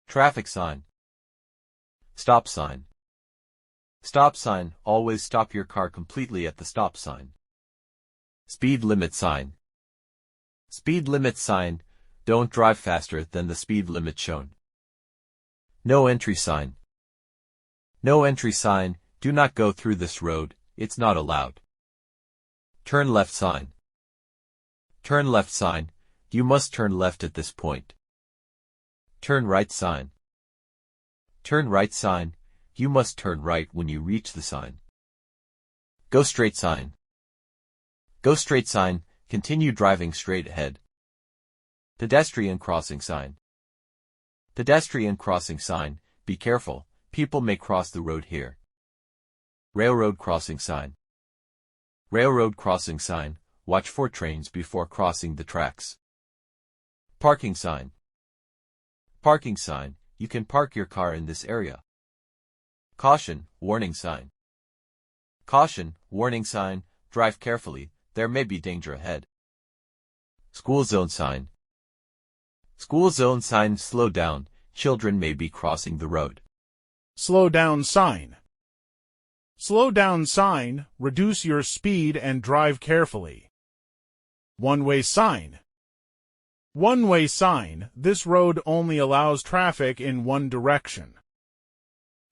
Traffic sign. Stop sign. Stop sign. Always stop your car completely at the stop sign. Speed limit sign. Speed limit sign. Don't drive faster than the speed limit shown. No entry sign. No entry sign. Do not go through this road. It's not allowed. Turn left sign. Turn left sign. You must turn left at this point. Turn right sign. Turn right sign. You must turn right when you reach the sign. Go straight sign. Go straight sign. Continue driving straight ahead. Pedestrian crossing sign. Pedestrian crossing sign. Be careful, people may cross the road here. Railroad crossing sign. Railroad crossing sign. Watch for trains before crossing the tracks. Parking sign. Parking sign. You can park your car in this area. Caution, warning sign. Caution, warning sign. Drive carefully, there may be danger ahead. School zone sign. School zone sign. Slow down, children may be crossing the road. Slow down sign. Slow down sign. Reduce your speed and drive carefully. One-way sign. One-way sign. This road only allows traffic in one direction.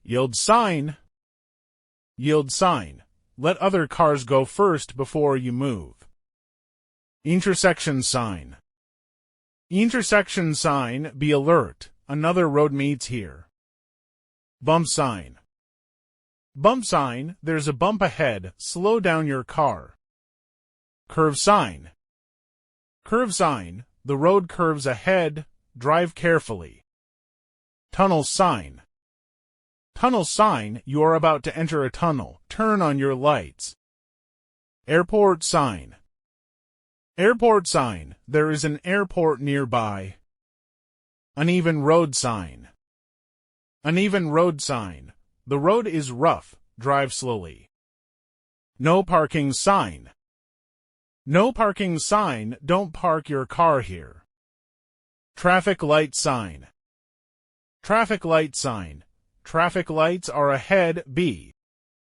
Yield sign. Yield sign. Let other cars go first before you move. Intersection sign. Intersection sign. Be alert, another road meets here. Bump sign. Bump sign. There's a bump ahead, slow down your car. Curve sign. Curve sign. The road curves ahead, drive carefully. Tunnel sign. Tunnel sign. You are about to enter a tunnel, turn on your lights. Airport sign. Airport sign. There is an airport nearby. Uneven road sign. Uneven road sign. The road is rough, drive slowly. No parking sign. No parking sign. Don't park your car here. Traffic light sign. Traffic light sign. Traffic lights are ahead. B.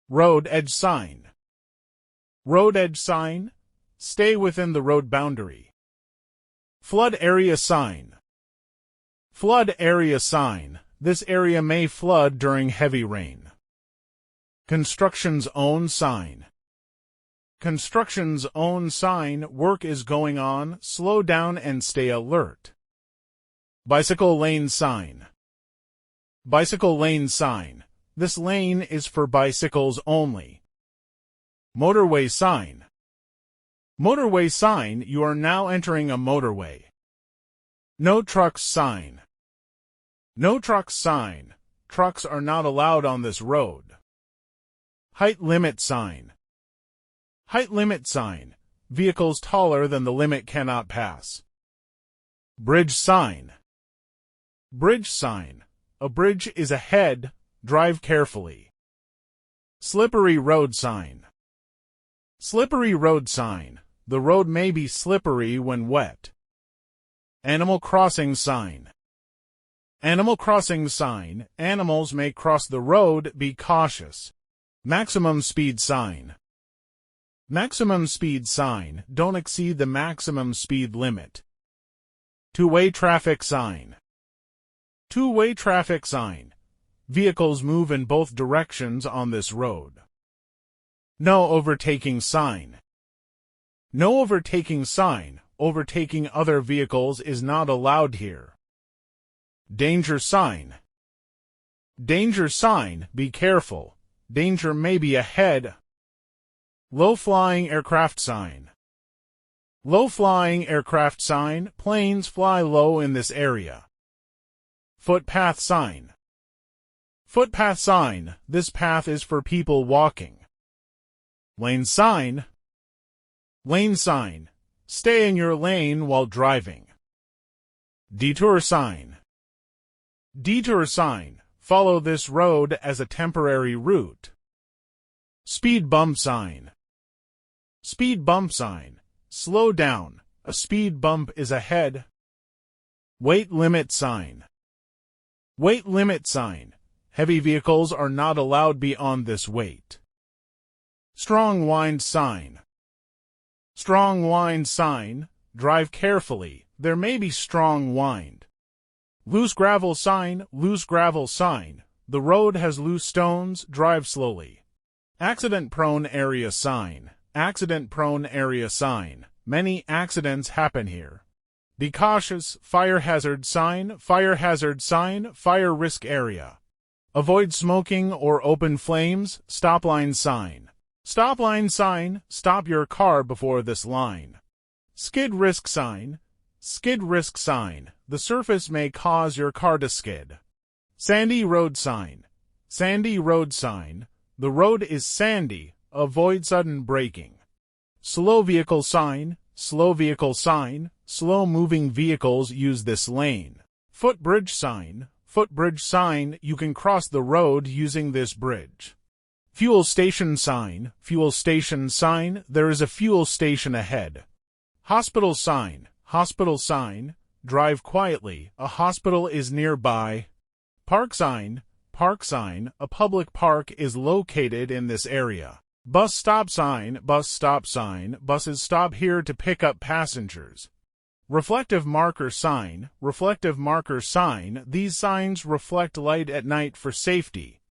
Road edge sign. Road edge sign. Stay within the road boundary. Flood area sign. Flood area sign. This area may flood during heavy rain. Construction's own sign. Construction's own sign. Work is going on. Slow down and stay alert. Bicycle lane sign. Bicycle lane sign. This lane is for bicycles only. Motorway sign. Motorway sign. You are now entering a motorway. No trucks sign. No trucks sign. Trucks are not allowed on this road. Height limit sign. Height limit sign. Vehicles taller than the limit cannot pass. Bridge sign. Bridge sign. A bridge is ahead, drive carefully. Slippery road sign. Slippery road sign. The road may be slippery when wet. Animal crossing sign. Animal crossing sign. Animals may cross the road, be cautious. Maximum speed sign. Maximum speed sign. Don't exceed the maximum speed limit. Two-way traffic sign. Two-way traffic sign. Vehicles move in both directions on this road. No overtaking sign. No overtaking sign. Overtaking other vehicles is not allowed here. Danger sign. Danger sign. Be careful. Danger may be ahead. Low-flying aircraft sign. Low-flying aircraft sign. Planes fly low in this area. Footpath sign. Footpath sign. This path is for people walking. Lane sign. Lane sign. Stay in your lane while driving. Detour sign. Detour sign. Follow this road as a temporary route. Speed bump sign. Speed bump sign. Slow down. A speed bump is ahead. Weight limit sign. Weight limit sign. Heavy vehicles are not allowed beyond this weight. Strong wind sign. Strong wind sign. Drive carefully. There may be strong wind. Loose gravel sign. Loose gravel sign. The road has loose stones. Drive slowly. Accident-prone area sign. Accident-prone area sign. Many accidents happen here. Be cautious. Fire hazard sign. Fire hazard sign. Fire risk area. Avoid smoking or open flames. Stop line sign. Stop line sign. Stop your car before this line. Skid risk sign. Skid risk sign. The surface may cause your car to skid. Sandy road sign. Sandy road sign. The road is sandy. Avoid sudden braking. Slow vehicle sign. Slow vehicle sign. Slow moving vehicles use this lane. Footbridge sign. Footbridge sign. You can cross the road using this bridge. Fuel station sign. Fuel station sign. There is a fuel station ahead. Hospital sign. Hospital sign. Drive quietly. A hospital is nearby. Park sign. Park sign. A public park is located in this area. Bus stop sign. Bus stop sign. Buses stop here to pick up passengers. Reflective marker sign. Reflective marker sign. These signs reflect light at night for safety.